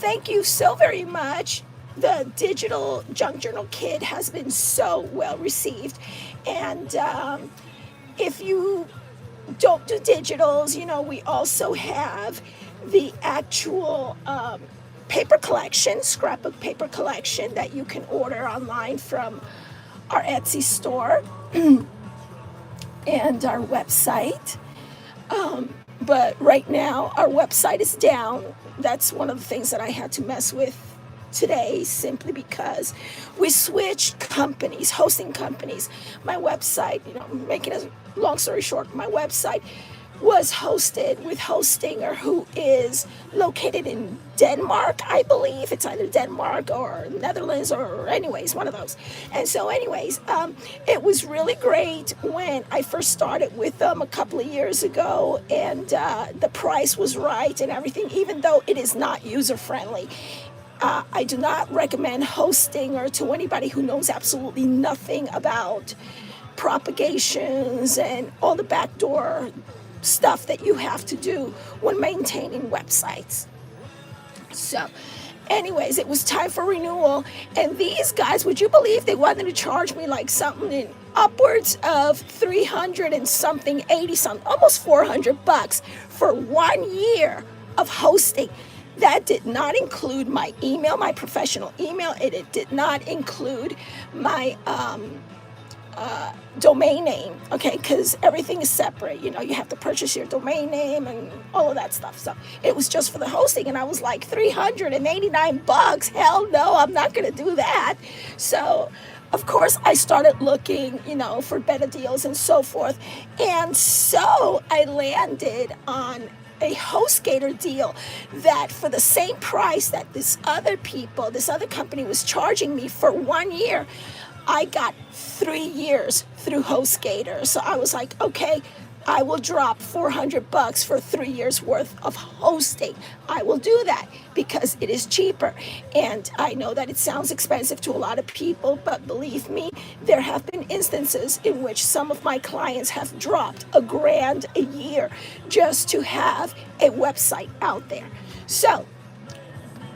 thank you so very much. The digital junk journal kit has been so well received. And if you don't do digitals, we also have the actual paper collection, scrapbook paper collection that you can order online from our Etsy store and our website. But right now, our website is down. That's one of the things that I had to mess with today, simply because we switched companies, hosting companies. My website, making a long story short, my website was hosted with Hostinger, who is located in Denmark, I believe. It's either Denmark or Netherlands, or anyways, one of those. And so anyways, it was really great when I first started with them a couple of years ago, and the price was right and everything, even though it is not user-friendly. I do not recommend Hostinger to anybody who knows absolutely nothing about propagations and all the backdoor stuff that you have to do when maintaining websites. So anyways, it was time for renewal, and these guys, would you believe they wanted to charge me like something in upwards of 300 and something, 80 something, almost $400 for 1 year of hosting. That did not include my email, my professional email. It did not include my domain name, okay, because everything is separate. You have to purchase your domain name and all of that stuff. So it was just for the hosting, and I was like, $389. Hell no, I'm not going to do that. So of course I started looking, for better deals and so forth. And so I landed on a HostGator deal that for the same price that this other company was charging me for 1 year, I got 3 years through HostGator. So I was like, okay, I will drop $400 for 3 years worth of hosting. I will do that because it is cheaper. And I know that it sounds expensive to a lot of people, but believe me, there have been instances in which some of my clients have dropped $1,000 a year just to have a website out there. So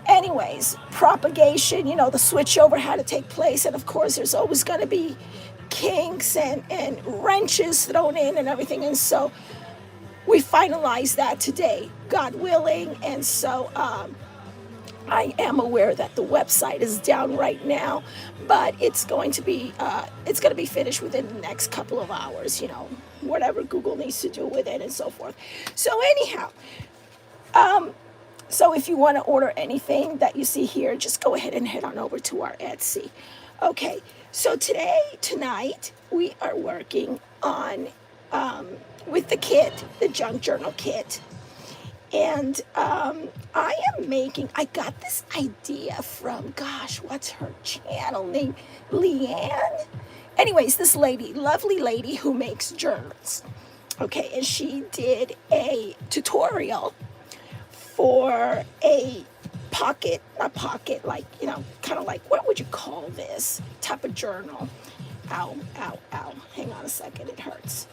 anyways, propagation, the switchover had to take place. And of course, there's always going to be kinks and wrenches thrown in and everything. And so we finalized that today, God willing. And so I am aware that the website is down right now, but it's going to be finished within the next couple of hours, whatever Google needs to do with it and so forth. So anyhow, so if you want to order anything that you see here, just go ahead and head on over to our Etsy. Okay, so tonight, we are working on, with the kit, the junk journal kit. And I got this idea from, what's her channel name? Leanne? Anyways, this lovely lady who makes journals. Okay, and she did a tutorial for a kind of like, what would you call this type of journal? Ow. Hang on a second, it hurts.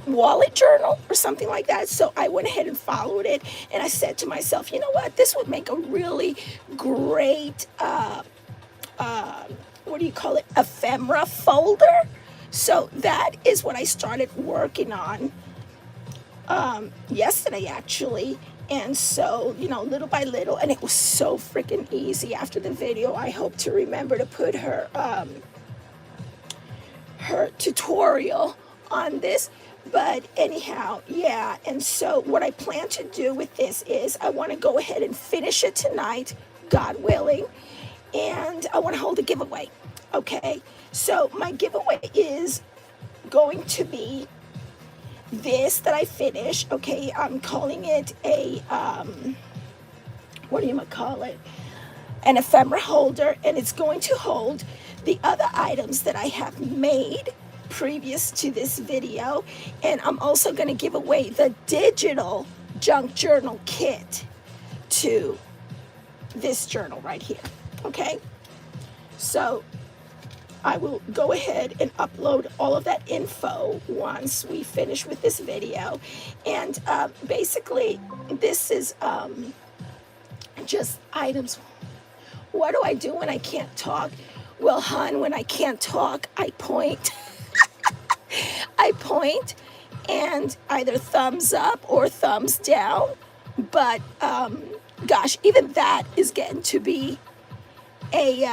Wallet journal or something like that. So I went ahead and followed it, and I said to myself, you know what? This would make a really great, ephemera folder. So that is what I started working on yesterday, actually. And so, little by little, and it was so freaking easy. After the video, I hope to remember to put her tutorial on this. But anyhow, yeah. And so what I plan to do with this is I want to go ahead and finish it tonight, God willing. And I want to hold a giveaway. Okay. So my giveaway is going to be this that I finished. Okay. I'm calling it a, an ephemera holder. And it's going to hold the other items that I have made previous to this video. And I'm also going to give away the digital junk journal kit to this journal right here. Okay, so I will go ahead and upload all of that info once we finish with this video. And basically, this is just items. What do I do when I can't talk? Well, hon, when I can't talk, I point. I point and either thumbs up or thumbs down. But gosh, even that is getting to be a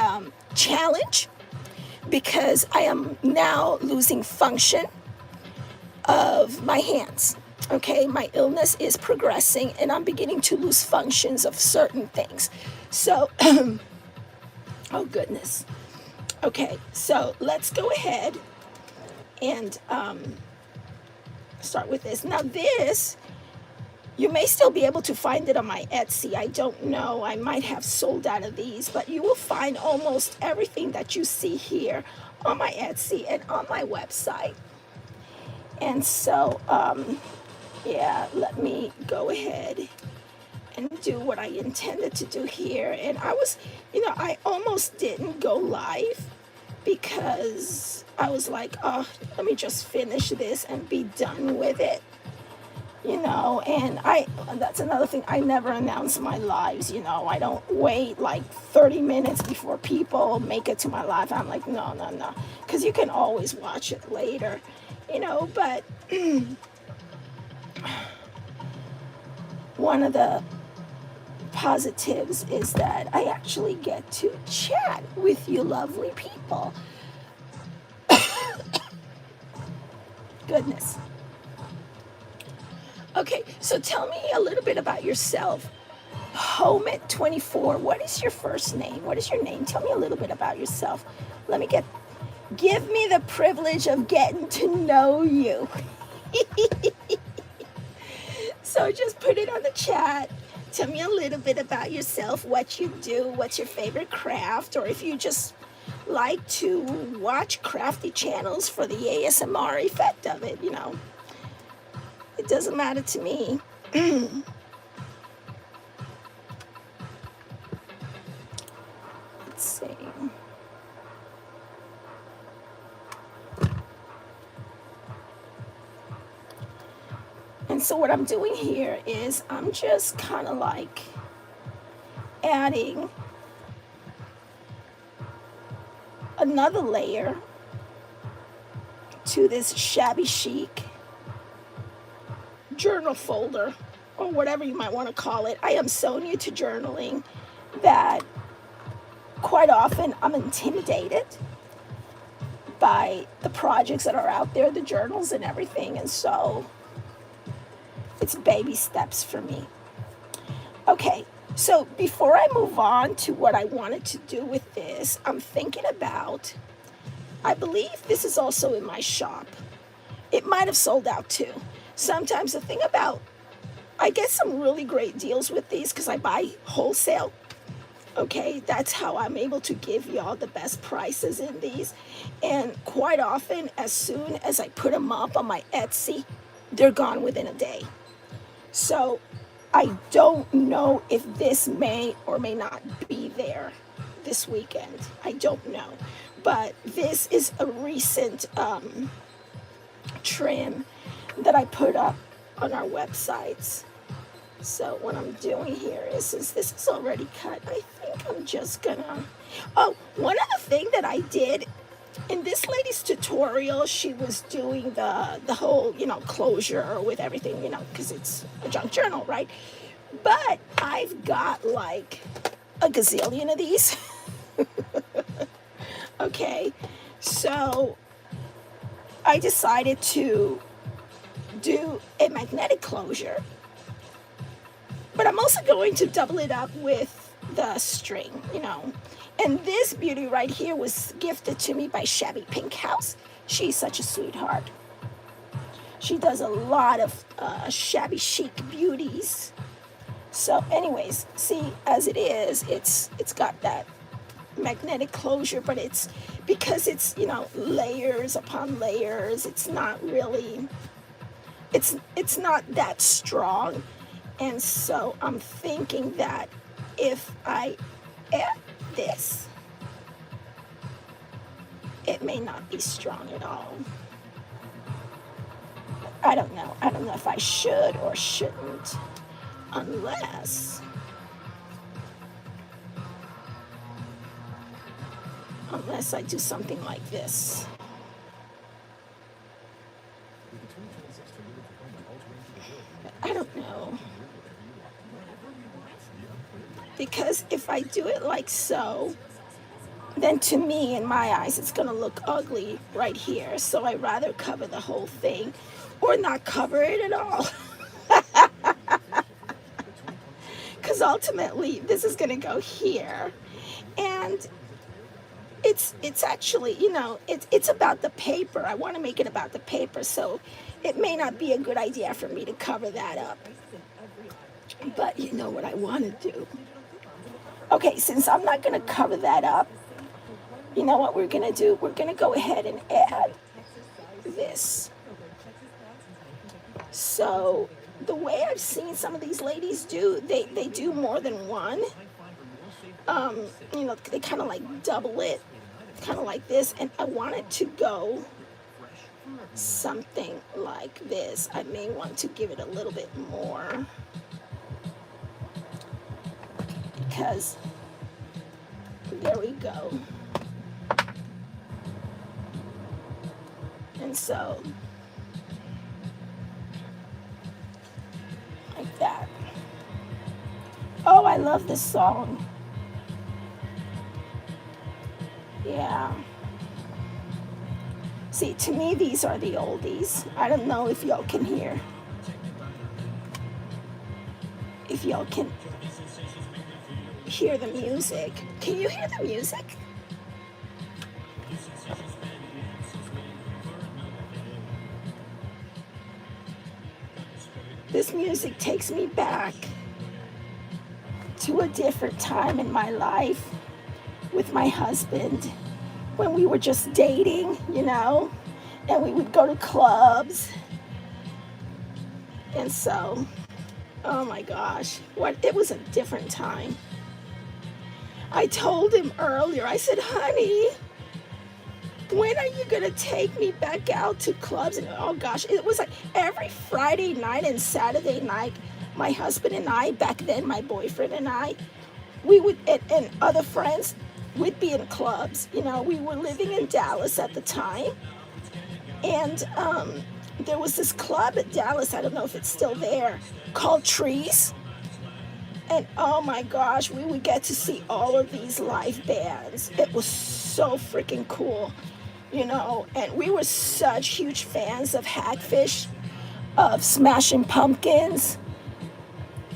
challenge, because I am now losing function of my hands. Okay, my illness is progressing and I'm beginning to lose functions of certain things. So, oh goodness. Okay, so let's go ahead and start with this. Now this, you may still be able to find it on my Etsy. I don't know. I might have sold out of these, but you will find almost everything that you see here on my Etsy and on my website. And so, yeah, let me go ahead and do what I intended to do here. And I was, I almost didn't go live because I was like, oh, let me just finish this and be done with it. And that's another thing. I never announce my lives, I don't wait like 30 minutes before people make it to my live. I'm like, no, because you can always watch it later, but one of the positives is that I actually get to chat with you lovely people. Goodness. Okay, so tell me a little bit about yourself. Home24, what is your first name? What is your name? Tell me a little bit about yourself. Give me the privilege of getting to know you. So just put it on the chat. Tell me a little bit about yourself, what you do, what's your favorite craft, or if you just like to watch crafty channels for the ASMR effect of it, It doesn't matter to me. Let's see. And so what I'm doing here is I'm just kind of like adding another layer to this Shabby Chic journal folder, or whatever you might want to call it. I am so new to journaling that quite often I'm intimidated by the projects that are out there, the journals and everything, and so it's baby steps for me. Okay, so before I move on to what I wanted to do with this, I'm thinking about, I believe this is also in my shop. It might have sold out too. Sometimes the thing about, I get some really great deals with these because I buy wholesale. Okay, that's how I'm able to give y'all the best prices in these. And quite often, as soon as I put them up on my Etsy, they're gone within a day. So I don't know if this may or may not be there this weekend. I don't know. But this is a recent trim that I put up on our websites. So what I'm doing here is, since this is already cut, I think I'm just gonna, one other thing that I did in this lady's tutorial, she was doing the whole, closure with everything, because it's a junk journal, right? But I've got like a gazillion of these. Okay, so I decided to do a magnetic closure, but I'm also going to double it up with the string, And this beauty right here was gifted to me by Shabby Pink House. She's such a sweetheart. She does a lot of shabby chic beauties. So anyways, see, as it is, it's got that magnetic closure, but it's because it's, layers upon layers. It's not really, it's not that strong. And so I'm thinking that if I add this, it may not be strong at all. I don't know. I don't know if I should or shouldn't, unless I do something like this. I don't know. Because if I do it like so, then to me, in my eyes, it's going to look ugly right here. So I'd rather cover the whole thing or not cover it at all. Because ultimately, this is going to go here. And it's actually, you know, it's about the paper. I want to make it about the paper. So it may not be a good idea for me to cover that up. But you know what I want to do? Okay, since I'm not going to cover that up, you know what we're going to do? We're going to go ahead and add this. So the way I've seen some of these ladies do, they do more than one. You know, they kind of like double it, kind of like this. And I want it to go something like this. I may want to give it a little bit more, because there we go. And so, like that. Oh, I love this song. Yeah. See, to me, these are the oldies. I don't know if y'all can hear. If y'all can hear the music. Can you hear the music? This music takes me back to a different time in my life with my husband, when we were just dating, you know, and we would go to clubs. And so, oh my gosh, it was a different time. I told him earlier, I said, honey, when are you gonna take me back out to clubs? And oh gosh, it was like every Friday night and Saturday night, my husband and I, back then my boyfriend and I, we would, and other friends, we'd be in clubs. You know, we were living in Dallas at the time, and there was this club at Dallas, I don't know if it's still there, called Trees. And oh my gosh, we would get to see all of these live bands. It was so freaking cool, you know. And we were such huge fans of Hagfish, of Smashing Pumpkins,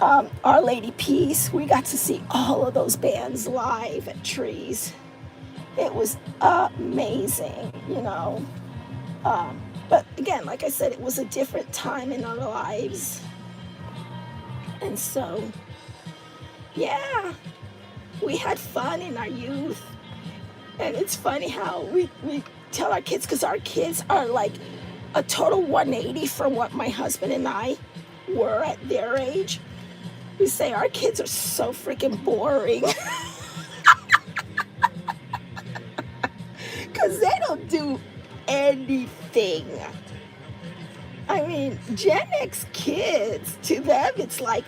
Our Lady Peace. We got to see all of those bands live at Trees. It was amazing, you know. But again, like I said, it was a different time in our lives. And so, yeah, we had fun in our youth. And it's funny how we tell our kids, because our kids are like a total 180 from what my husband and I were at their age. We say our kids are so freaking boring. Because they don't do anything. I mean, Gen X kids, to them, it's like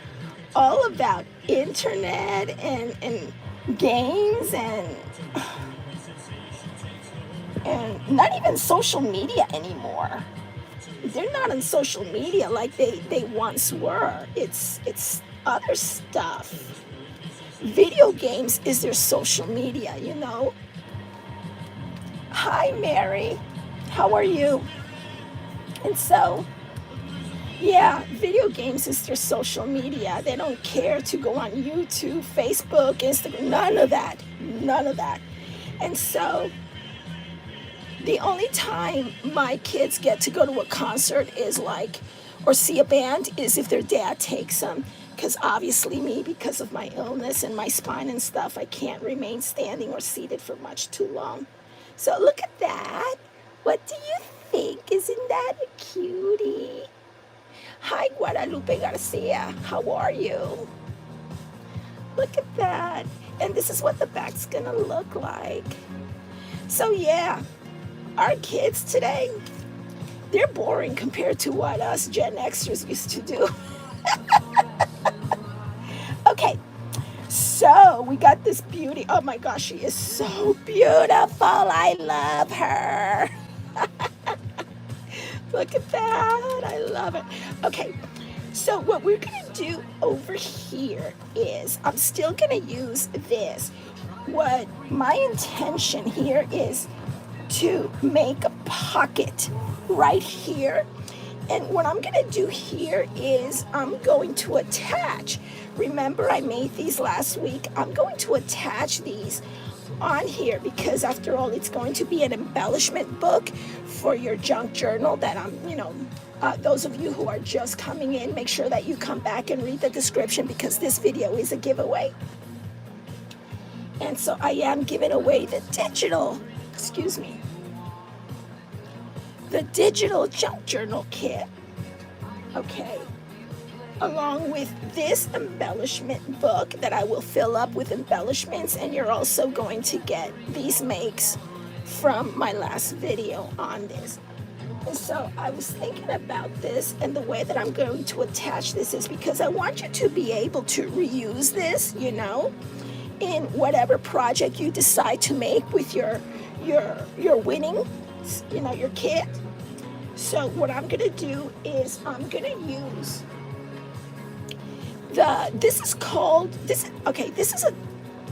all about internet and games and not even social media anymore. They're not on social media like they once were. It's other stuff. Video games is their social media, you know. Hi, Mary. How are you? And so, yeah, video games is their social media. They don't care to go on YouTube, Facebook, Instagram, none of that. None of that. And so, the only time my kids get to go to a concert is like, or see a band, is if their dad takes them. Because obviously me, because of my illness and my spine and stuff, I can't remain standing or seated for much too long. So look at that. What do you think? Isn't that a cutie? Hi, Guadalupe Garcia. How are you? Look at that. And this is what the back's gonna look like. So yeah, Our kids today, they're boring compared to what us Gen Xers used to do. Okay, so we got this beauty. Oh my gosh, she is so beautiful. I love her. Look at that. I love it. Okay, so what we're going to do over here is I'm still going to use this. What my intention here is to make a pocket right here. And what I'm going to do here is I'm going to attach. Remember, I made these last week. I'm going to attach these on here because after all, it's going to be an embellishment book for your junk journal that those of you who are just coming in, make sure that you come back and read the description because this video is a giveaway. And so I am giving away the digital junk journal kit, okay, along with this embellishment book that I will fill up with embellishments, and you're also going to get these makes from my last video on this. And so I was thinking about this, and the way that I'm going to attach this is because I want you to be able to reuse this, in whatever project you decide to make with your winning, your kit. So what I'm gonna do is I'm gonna use this is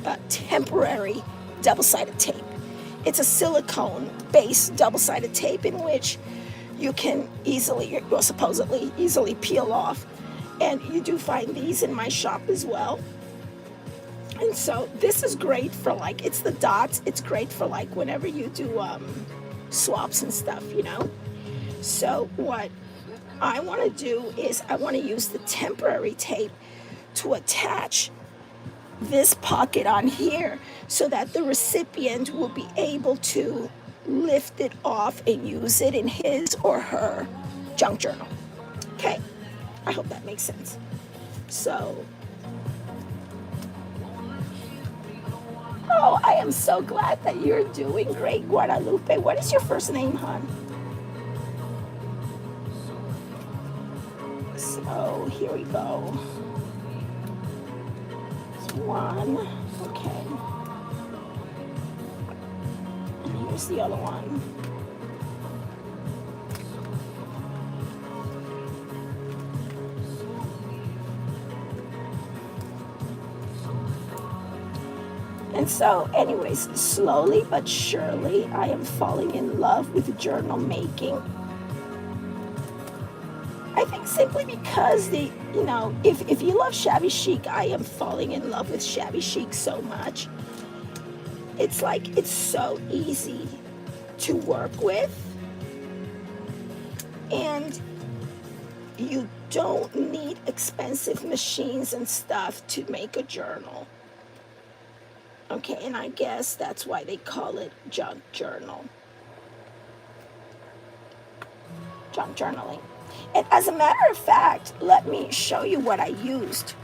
a temporary double-sided tape. It's a silicone-based double-sided tape in which you can supposedly easily peel off. And you do find these in my shop as well. And so this is great for it's the dots. It's great for whenever you do swaps and stuff, So what I want to do is I want to use the temporary tape to attach this pocket on here so that the recipient will be able to lift it off and use it in his or her junk journal. Okay, I hope that makes sense. So, oh, I am so glad that you're doing great, Guadalupe. What is your first name, hon? So here we go. One, okay. And here's the other one. And so, anyways, slowly but surely, I am falling in love with journal making. I think simply because if you love Shabby Chic, I am falling in love with Shabby Chic so much. It's it's so easy to work with, and you don't need expensive machines and stuff to make a journal. Okay, and I guess that's why they call it junk journaling. And as a matter of fact, let me show you what I used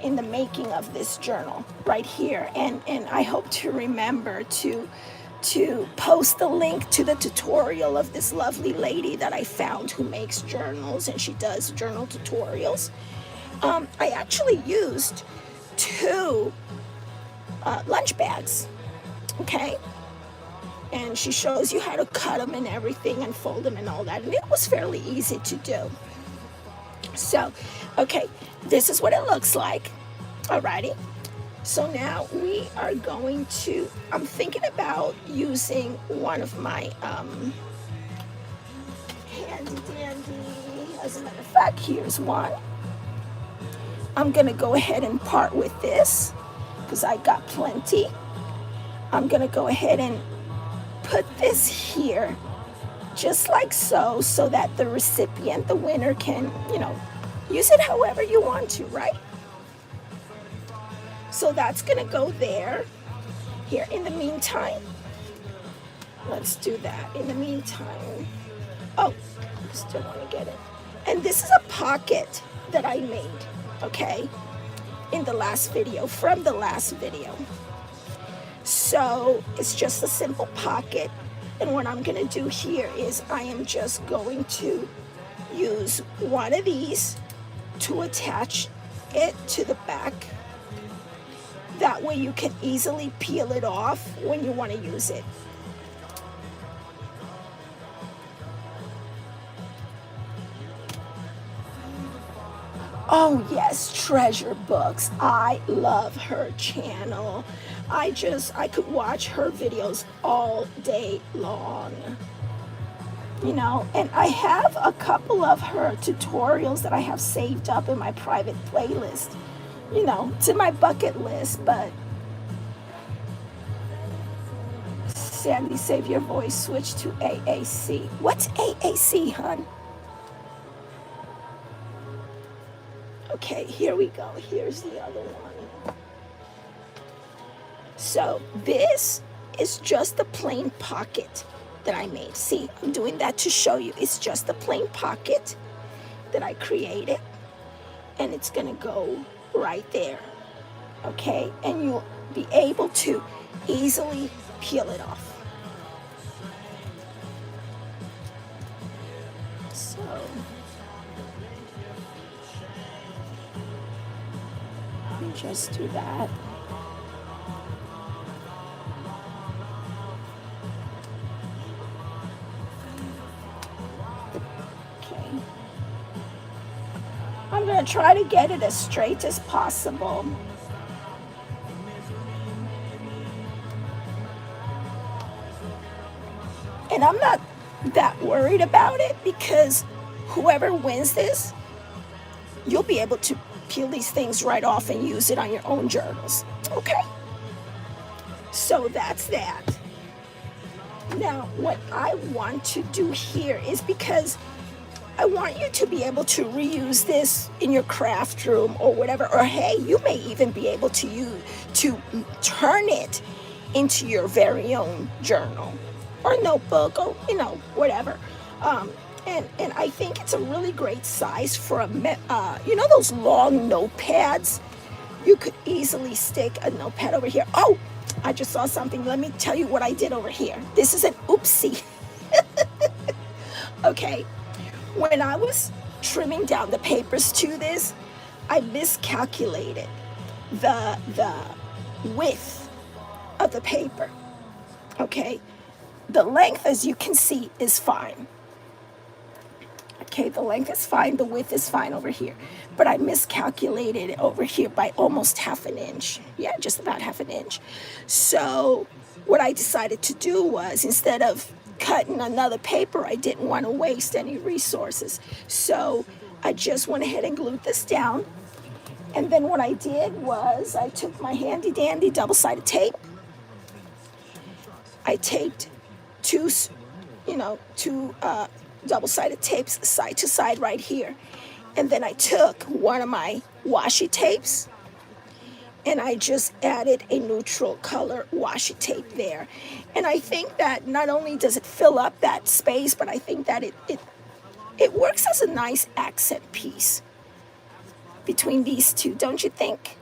in the making of this journal right here. And I hope to remember to post the link to the tutorial of this lovely lady that I found who makes journals, and she does journal tutorials. I actually used 2 lunch bags, okay? And she shows you how to cut them and everything and fold them and all that. And it was fairly easy to do. So, okay, this is what it looks like. Alrighty. So now we are going to, I'm thinking about using one of my handy dandy, as a matter of fact, here's one. I'm going to go ahead and part with this because I got plenty. I'm going to go ahead and put this here just like so that the recipient, the winner, can use it however you want to, right? So that's gonna go there. Here, in the meantime, let's do that. In the meantime, oh, I still want to get it. And this is a pocket that I made, okay, in the last video, from the last video. So it's just a simple pocket. And what I'm going to do here is I am just going to use one of these to attach it to the back. That way you can easily peel it off when you want to use it. Oh yes, Treasure Books. I love her channel. I could watch her videos all day long. You know, and I have a couple of her tutorials that I have saved up in my private playlist. You know, it's in my bucket list, but Sandy, save your voice, switch to AAC. What's AAC, hon? Okay, here we go. Here's the other one. So this is just the plain pocket that I made. See, I'm doing that to show you. It's just the plain pocket that I created, and it's gonna go right there. Okay, and you'll be able to easily peel it off. So let me just do that. Okay. I'm going to try to get it as straight as possible. And I'm not that worried about it because whoever wins this, you'll be able to peel these things right off and use it on your own journals. Okay? So that's that. Now, what I want to do here is, because I want you to be able to reuse this in your craft room or whatever, or hey, you may even be able to turn it into your very own journal or notebook or, you know, whatever. And I think it's a really great size for you know those long notepads? You could easily stick a notepad over here. Oh, I just saw something. Let me tell you what I did over here. This is an oopsie. Okay, when I was trimming down the papers to this, I miscalculated the width of the paper. Okay, the length, as you can see, is fine. Okay, the length is fine, the width is fine over here. But I miscalculated it over here by almost half an inch. Yeah, just about half an inch. So what I decided to do was, instead of cutting another paper, I didn't want to waste any resources. So I just went ahead and glued this down. And then what I did was I took my handy dandy double-sided tape. I taped two double-sided tapes side to side right here. And then I took one of my washi tapes and I just added a neutral color washi tape there. And I think that not only does it fill up that space, but I think that it works as a nice accent piece between these two, don't you think?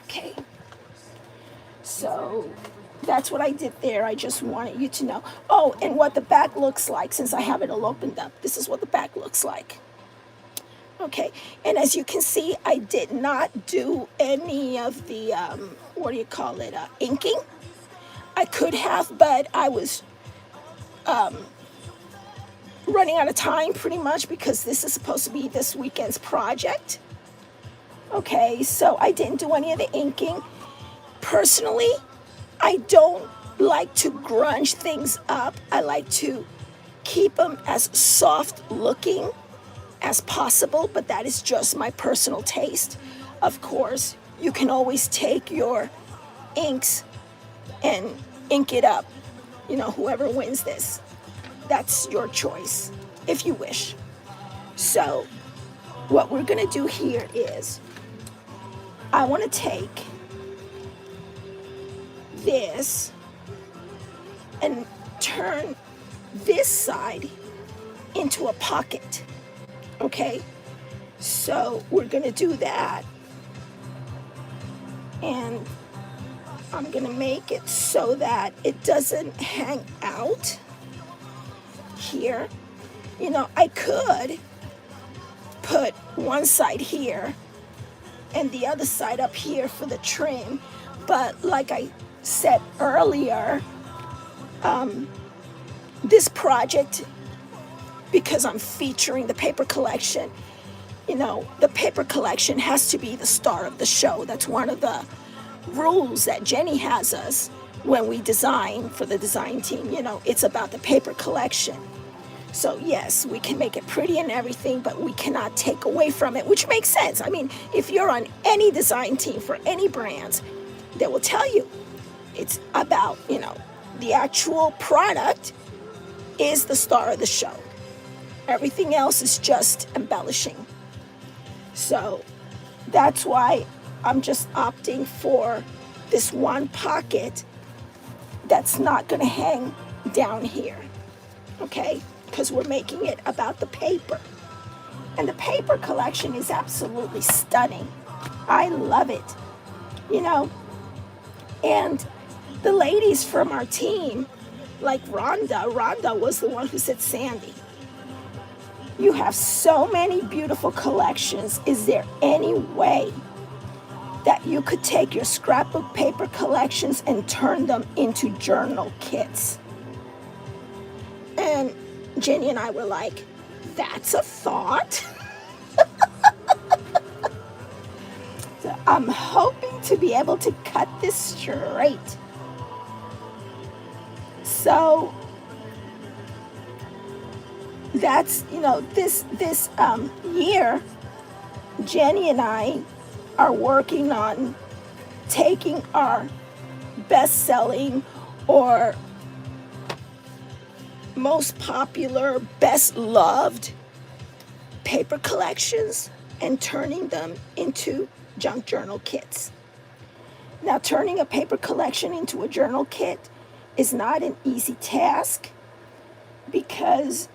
Okay. So that's what I did there. I just wanted you to know. Oh, and what the back looks like, since I have it all opened up. This is what the back looks like. Okay, and as you can see, I did not do any of the, inking. I could have, but I was running out of time pretty much, because this is supposed to be this weekend's project. Okay, so I didn't do any of the inking. Personally, I don't like to grunge things up. I like to keep them as soft looking as possible, but that is just my personal taste. Of course, you can always take your inks and ink it up. You know, whoever wins this, that's your choice, if you wish. So what we're gonna do here is, I wanna take this and turn this side into a pocket. Okay, so we're gonna do that, and I'm gonna make it so that it doesn't hang out here. You know, I could put one side here and the other side up here for the trim, but like I said earlier, this project, because I'm featuring the paper collection, you know, the paper collection has to be the star of the show. That's one of the rules that Jenny has us when we design for the design team. You know, it's about the paper collection. So yes, we can make it pretty and everything, but we cannot take away from it, which makes sense. I mean, if you're on any design team for any brands, they will tell you it's about, you know, the actual product is the star of the show. Everything else is just embellishing. So that's why I'm just opting for this one pocket that's not going to hang down here, okay? Because we're making it about the paper. And the paper collection is absolutely stunning. I love it, you know? And the ladies from our team, like Rhonda was the one who said, Sandy, you have so many beautiful collections. Is there any way that you could take your scrapbook paper collections and turn them into journal kits? And Jenny and I were like, that's a thought. So I'm hoping to be able to cut this straight. So that's, you know, this year, Jenny and I are working on taking our best-selling or most popular, best loved paper collections and turning them into junk journal kits. Now, turning a paper collection into a journal kit is not an easy task because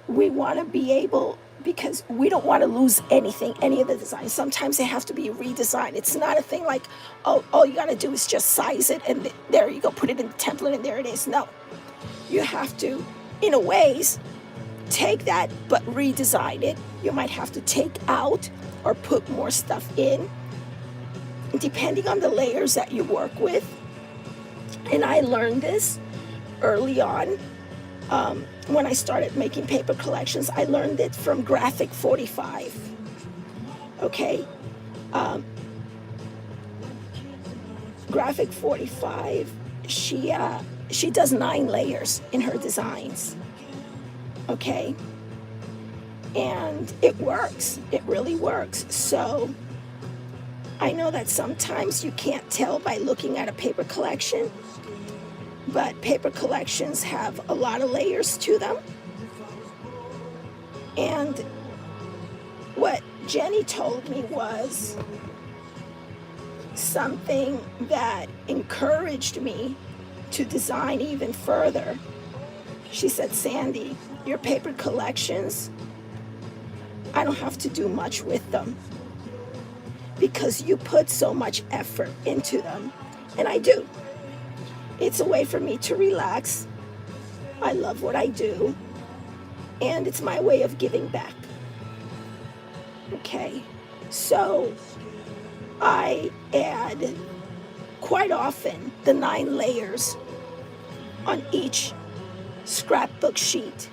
we want to be able, because we don't want to lose anything, any of the designs. Sometimes they have to be redesigned. It's not a thing like, oh, all you got to do is just size it and there you go, put it in the template and there it is. No, you have to, in a ways, take that but redesign it. You might have to take out or put more stuff in, depending on the layers that you work with. And I learned this early on. When I started making paper collections, I learned it from Graphic 45. Okay? Graphic 45, she does 9 layers in her designs. Okay? And it works. It really works. So I know that sometimes you can't tell by looking at a paper collection, but paper collections have a lot of layers to them. And what Jenny told me was something that encouraged me to design even further. She said, Sandy, your paper collections, I don't have to do much with them because you put so much effort into them. And I do. It's a way for me to relax. I love what I do. And it's my way of giving back. Okay, so I add quite often the 9 layers on each scrapbook sheet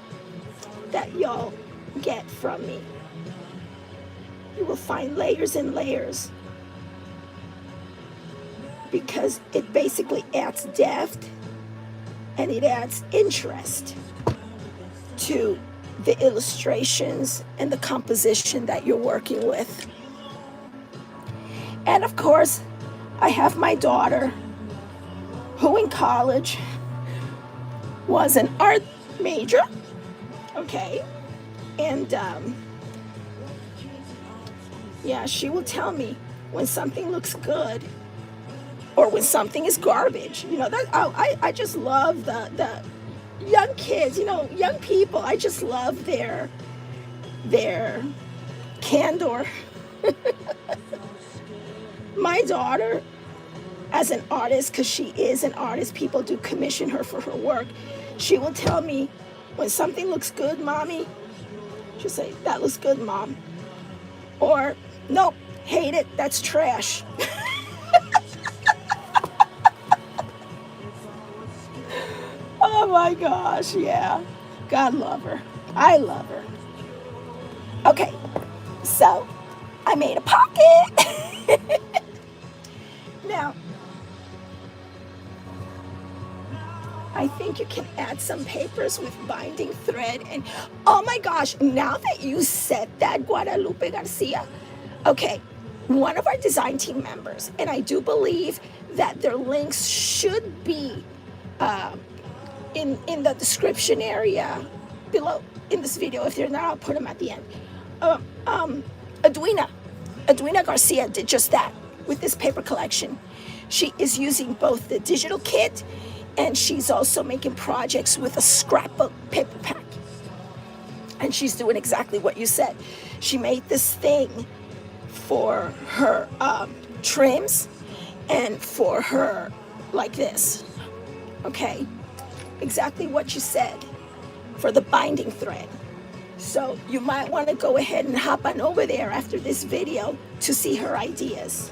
that y'all get from me. You will find layers and layers because it basically adds depth and it adds interest to the illustrations and the composition that you're working with. And of course, I have my daughter who in college was an art major, okay? And yeah, she will tell me when something looks good or when something is garbage. You know, that I just love the young kids, you know, young people. I just love their candor. My daughter as an artist, because she is an artist, people do commission her for her work. She will tell me when something looks good, mommy, she'll say, that looks good, mom. Or, nope, hate it, that's trash. Oh my gosh, yeah. God love her. I love her. Okay, so I made a pocket. Now, I think you can add some papers with binding thread. And oh my gosh, now that you said that, Guadalupe Garcia, okay, one of our design team members, and I do believe that their links should be in the description area below in this video. If they're not, I'll put them at the end. Edwina Garcia did just that with this paper collection. She is using both the digital kit and she's also making projects with a scrapbook paper pack. And she's doing exactly what you said. She made this thing for her trims and for her like this. Okay, exactly what you said for the binding thread. So you might want to go ahead and hop on over there after this video to see her ideas,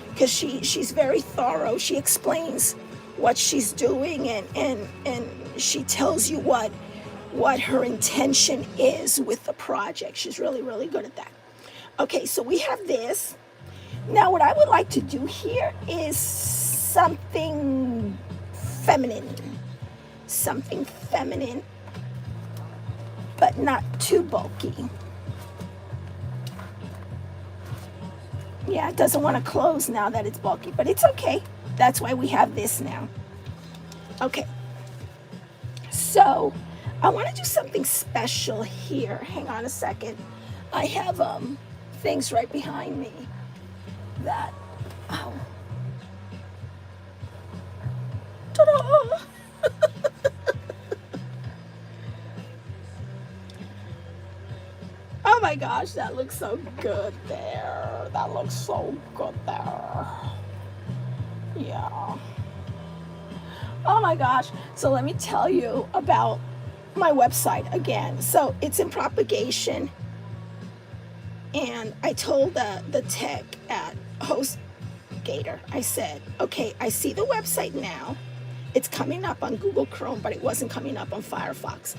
because she's very thorough. She explains what she's doing and she tells you what her intention is with the project. She's really, really good at that. Okay, so we have this. Now what I would like to do here is something feminine, but not too bulky. Yeah, it doesn't want to close now that it's bulky, but it's okay. That's why we have this now. Okay, so I want to do something special here. Hang on a second. I have things right behind me that, oh. Ta-da! Oh my gosh, that looks so good there. That looks so good there. Yeah. Oh my gosh. So let me tell you about my website again. So it's in propagation. And I told the tech at HostGator, I said, okay, I see the website now. It's coming up on Google Chrome, but it wasn't coming up on Firefox,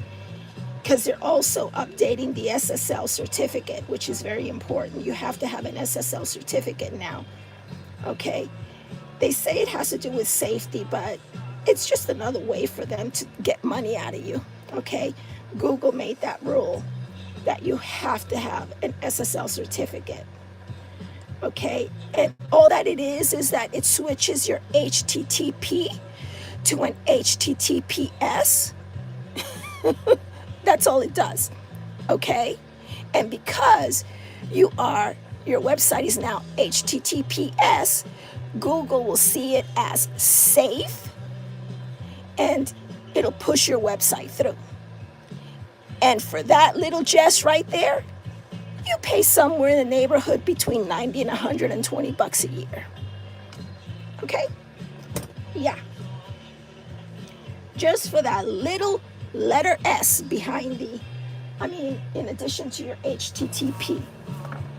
because they're also updating the SSL certificate, which is very important. You have to have an SSL certificate now, okay? They say it has to do with safety, but it's just another way for them to get money out of you, okay? Google made that rule that you have to have an SSL certificate, okay? And all that it is that it switches your HTTP to an HTTPS. That's all it does, okay? And because your website is now HTTPS, Google will see it as safe and it'll push your website through. And for that little jest right there, you pay somewhere in the neighborhood between 90 and 120 bucks a year. Okay? Yeah. Just for that little letter S behind in addition to your HTTP.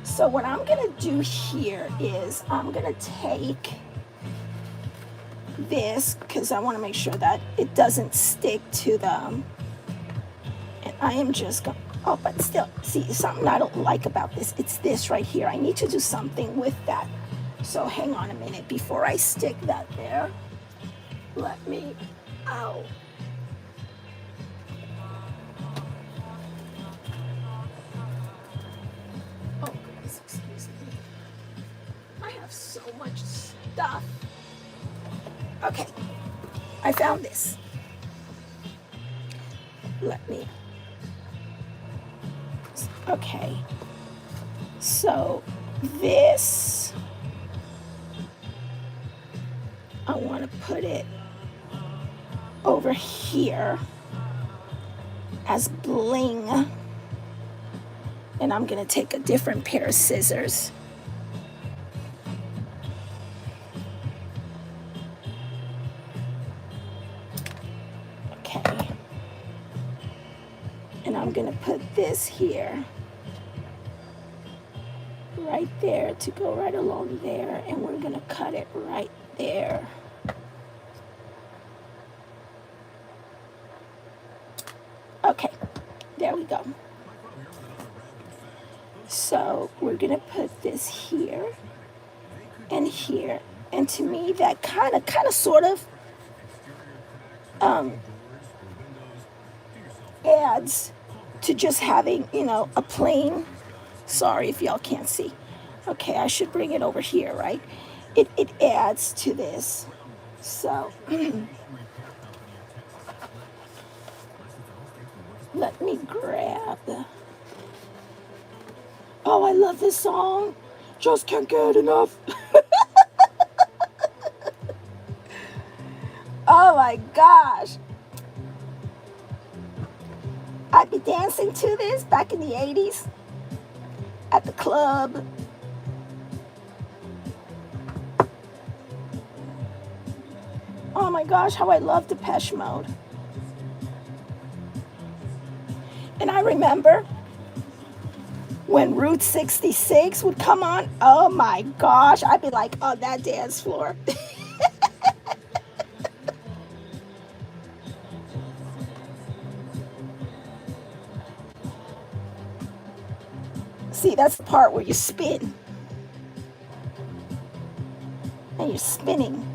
So what I'm gonna do here is I'm gonna take this, because I want to make sure that it doesn't stick to the, and I am just going, oh, but still, see, something I don't like about this, it's this right here. I need to do something with that. So hang on a minute, before I stick that there, let me, ow. Oh goodness, excuse me. I have so much stuff. Okay, I found this. Let me, okay. So this, I want to put it over here as bling. And I'm going to take a different pair of scissors. I'm gonna put this here, right there, to go right along there, and we're gonna cut it right there. Okay, there we go. So we're gonna put this here and here, and to me that kind of sort of adds to just having, you know, a plain, sorry if y'all can't see. Okay, I should bring it over here, right? It adds to this. So let me grab. Oh, I love this song. Just can't get enough. Oh my gosh. I'd be dancing to this back in the 80s at the club. Oh my gosh, how I love Depeche Mode. And I remember when Route 66 would come on, oh my gosh, I'd be like on that dance floor. See, that's the part where you spin. And you're spinning.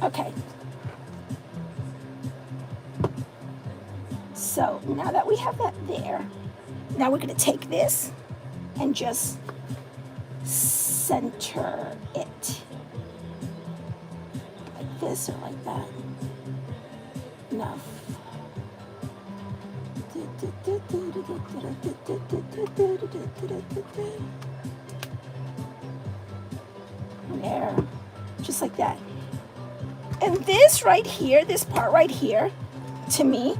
Okay. So now that we have that there, now we're going to take this and just center it. Like this or like that. Enough. There. Just like that. And this right here, this part right here, to me,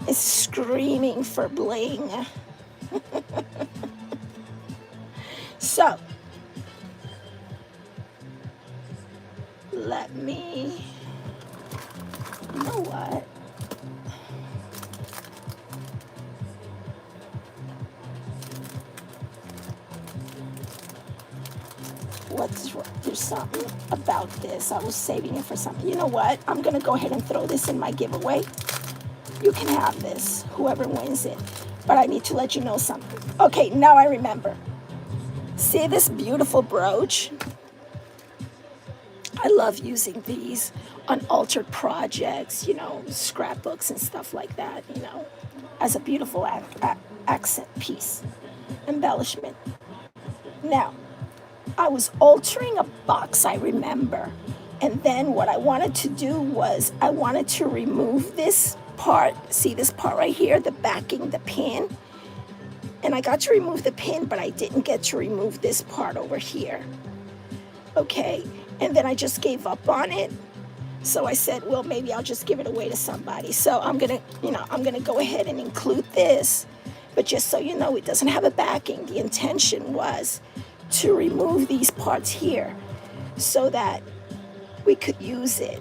is screaming for bling. So, let me, you know what? There's something about this. I was saving it for something. You know what? I'm going to go ahead and throw this in my giveaway. You can have this, whoever wins it. But I need to let you know something. Okay, now I remember. See this beautiful brooch? I love using these on altered projects, you know, scrapbooks and stuff like that, you know, as a beautiful accent piece, embellishment. Now, I was altering a box, I remember. And then what I wanted to do was I wanted to remove this part. See this part right here, the backing, the pin. And I got to remove the pin, but I didn't get to remove this part over here. Okay, and then I just gave up on it. So I said, well, maybe I'll just give it away to somebody. So I'm gonna go ahead and include this. But just so you know, it doesn't have a backing. The intention was to remove these parts here so that we could use it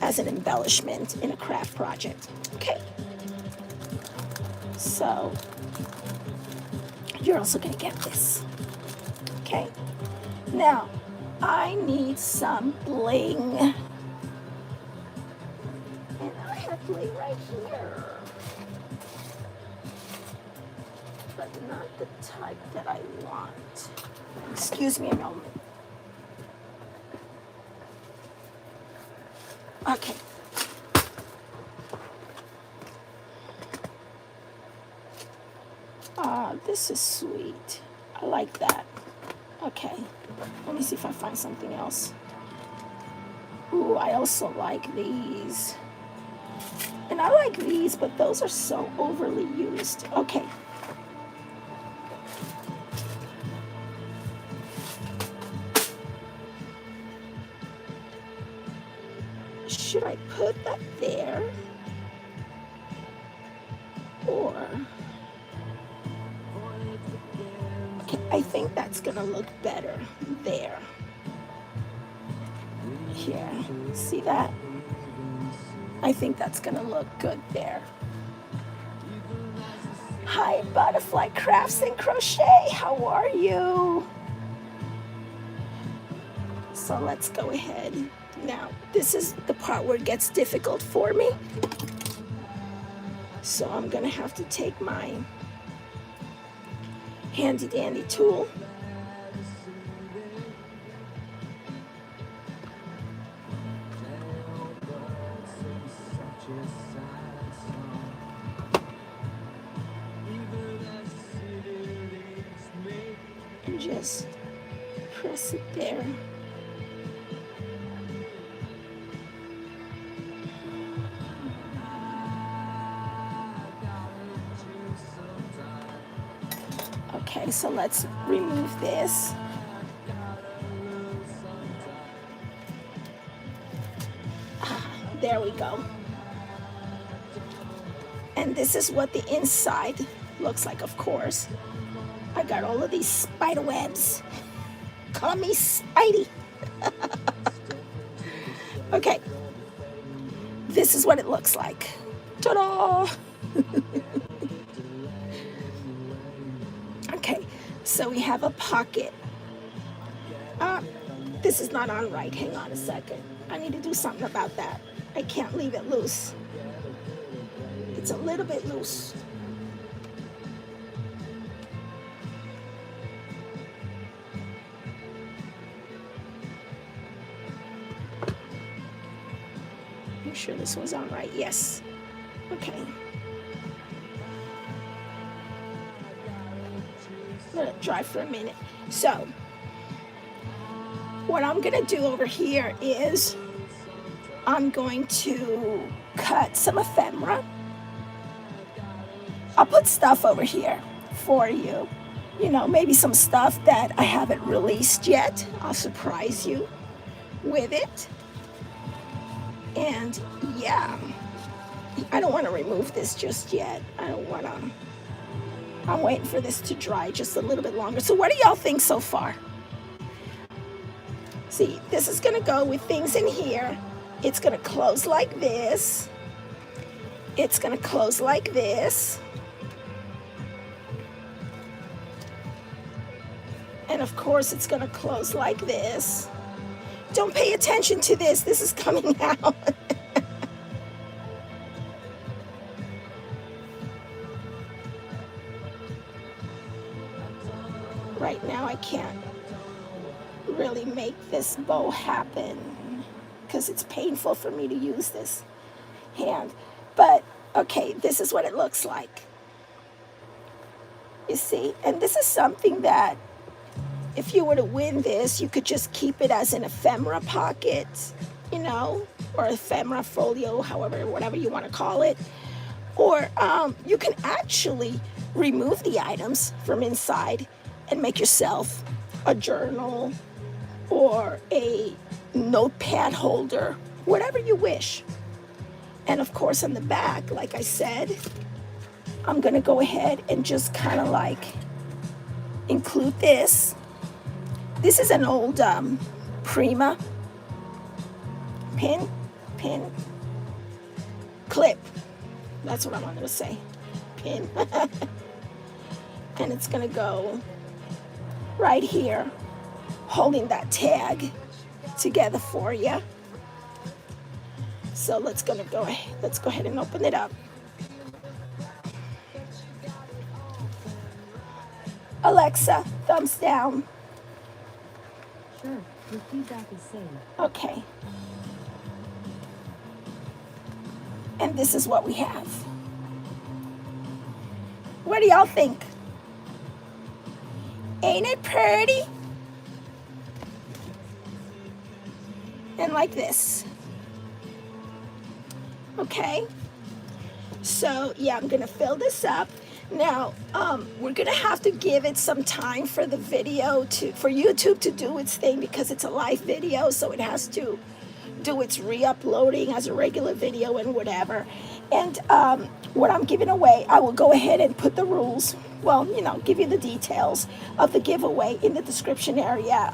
as an embellishment in a craft project. Okay. So you're also going to get this. Okay. Now, I need some bling. And I have bling right here. But not the type that I want. Excuse me a moment. Okay. This is sweet. I like that. Okay. Let me see if I find something else. Ooh, I also like these. And I like these, but those are so overly used. Okay. Should I put that there? Or, okay, I think that's gonna look better there. Here, see that? I think that's gonna look good there. Hi, Butterfly Crafts and Crochet, how are you? So let's go ahead. Now, this is the part where it gets difficult for me. So I'm gonna have to take my handy dandy tool. And just press it there. Okay, so let's remove this. There we go. And this is what the inside looks like, of course. I got all of these spider webs. Call me Spidey. Okay. This is what it looks like. Ta-da! Okay, so we have a pocket. This is not on right. Hang on a second. I need to do something about that. I can't leave it loose. It's a little bit loose. I'm sure this one's on right. Yes. Okay. Let it dry for a minute. So, what I'm going to do over here is I'm going to cut some ephemera. I'll put stuff over here for you. You know, maybe some stuff that I haven't released yet. I'll surprise you with it. And yeah, I don't want to remove this just yet. I don't want to. I'm waiting for this to dry just a little bit longer. So what do y'all think so far? See, this is going to go with things in here. It's going to close like this. It's going to close like this. And of course, it's going to close like this. Don't pay attention to this. This is coming out. Right now, I can't really make this bow happen because it's painful for me to use this hand. But, okay, this is what it looks like. You see? And this is something that if you were to win this, you could just keep it as an ephemera pocket, you know, or ephemera folio, however, whatever you want to call it. Or you can actually remove the items from inside and make yourself a journal or a notepad holder, whatever you wish. And of course, on the back, like I said, I'm going to go ahead and just kind of like include this. This is an old Prima pin, clip. That's what I wanted to say, pin. And it's gonna go right here, holding that tag together for you. So let's go ahead and open it up. Alexa, thumbs down. Sure, your feedback is saved. Okay. And this is what we have. What do y'all think? Ain't it pretty? And like this. Okay. So, yeah, I'm going to fill this up. Now, we're going to have to give it some time for the video for YouTube to do its thing because it's a live video, so it has to do its re-uploading as a regular video and whatever. And what I'm giving away, I will go ahead and put the rules, well, give you the details of the giveaway in the description area.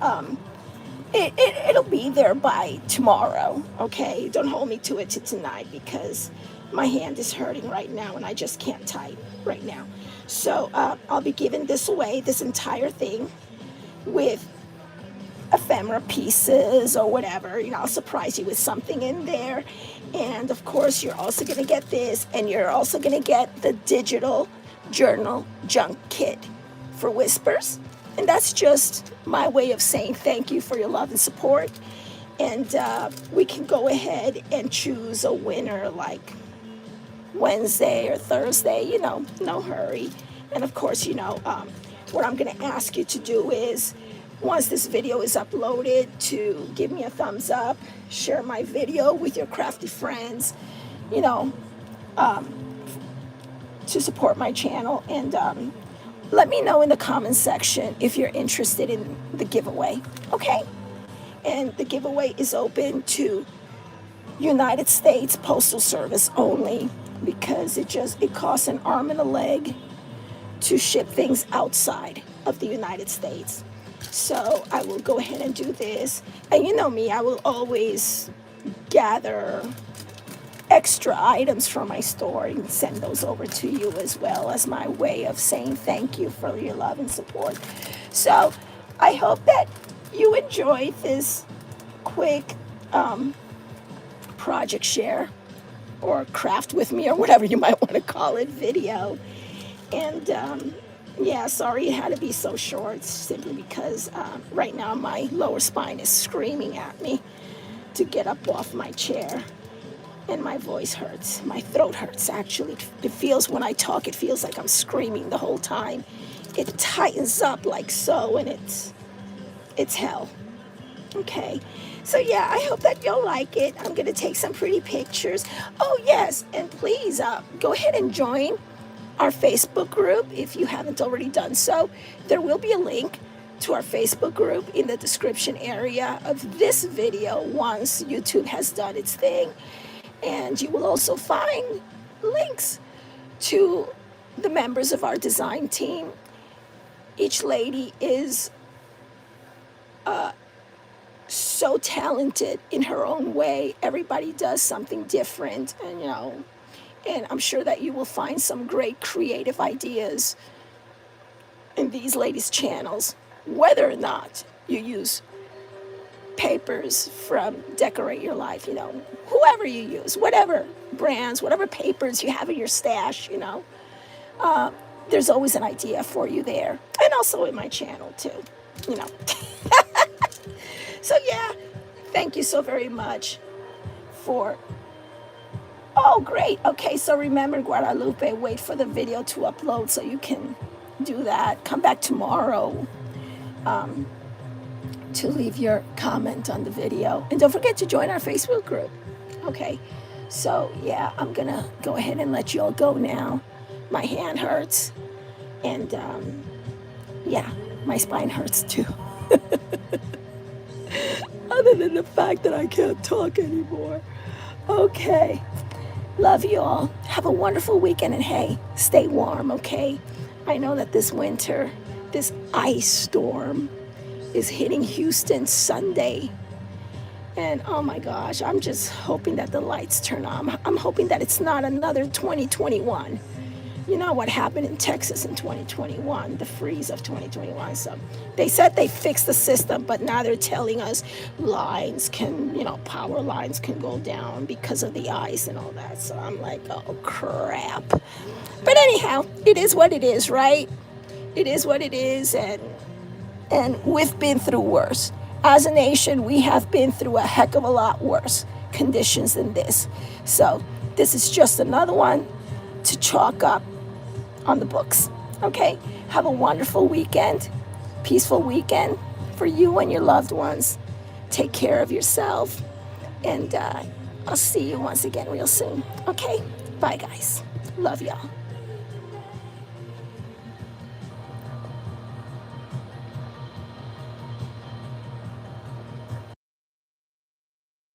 It'll be there by tomorrow, okay? Don't hold me to it to tonight because my hand is hurting right now and I just can't type right now. So I'll be giving this away, this entire thing, with ephemera pieces or whatever. I'll surprise you with something in there. And of course, you're also going to get this, and you're also going to get the digital journal junk kit for Whispers. And that's just my way of saying thank you for your love and support. And we can go ahead and choose a winner like Wednesday or Thursday, no hurry. And of course, what I'm going to ask you to do is, once this video is uploaded, to give me a thumbs up, share my video with your crafty friends, to support my channel. And let me know in the comments section if you're interested in the giveaway, okay? And the giveaway is open to United States Postal Service only, because it costs an arm and a leg to ship things outside of the United States. So I will go ahead and do this. And you know me, I will always gather extra items from my store and send those over to you, as well as my way of saying thank you for your love and support. So I hope that you enjoyed this quick project share or craft with me, or whatever you might want to call it, video. And yeah, sorry it had to be so short, simply because right now my lower spine is screaming at me to get up off my chair. And my voice hurts. My throat hurts, actually. It feels, when I talk, it feels like I'm screaming the whole time. It tightens up like so, and it's hell. Okay. So yeah, I hope that you'll like it. I'm going to take some pretty pictures. Oh yes, and please go ahead and join our Facebook group if you haven't already done so. There will be a link to our Facebook group in the description area of this video once YouTube has done its thing. And you will also find links to the members of our design team. Each lady is so talented in her own way. Everybody does something different, and I'm sure that you will find some great creative ideas in these ladies' channels, whether or not you use papers from Decorate Your Life, whoever you use, whatever brands, whatever papers you have in your stash, there's always an idea for you there. And also in my channel too, So yeah, thank you so very much for, oh great, okay, so remember, Guadalupe, wait for the video to upload so you can do that. Come back tomorrow to leave your comment on the video. And don't forget to join our Facebook group. Okay, so yeah, I'm gonna go ahead and let you all go now. My hand hurts, and yeah, my spine hurts too. Other than the fact that I can't talk anymore. Okay, love you all. Have a wonderful weekend, and hey, stay warm, okay? I know that this winter, this ice storm is hitting Houston Sunday. And oh my gosh, I'm just hoping that the lights turn on. I'm hoping that it's not another 2021. You know what happened in Texas in 2021, the freeze of 2021. So they said they fixed the system, but now they're telling us lines can, power lines can go down because of the ice and all that. So I'm like, oh crap. But anyhow, it is what it is, right? It is what it is, and we've been through worse. As a nation, we have been through a heck of a lot worse conditions than this. So this is just another one to chalk up on the books. Okay, have a wonderful weekend, peaceful weekend for you and your loved ones. Take care of yourself, and I'll see you once again real soon. Okay, bye guys, love y'all.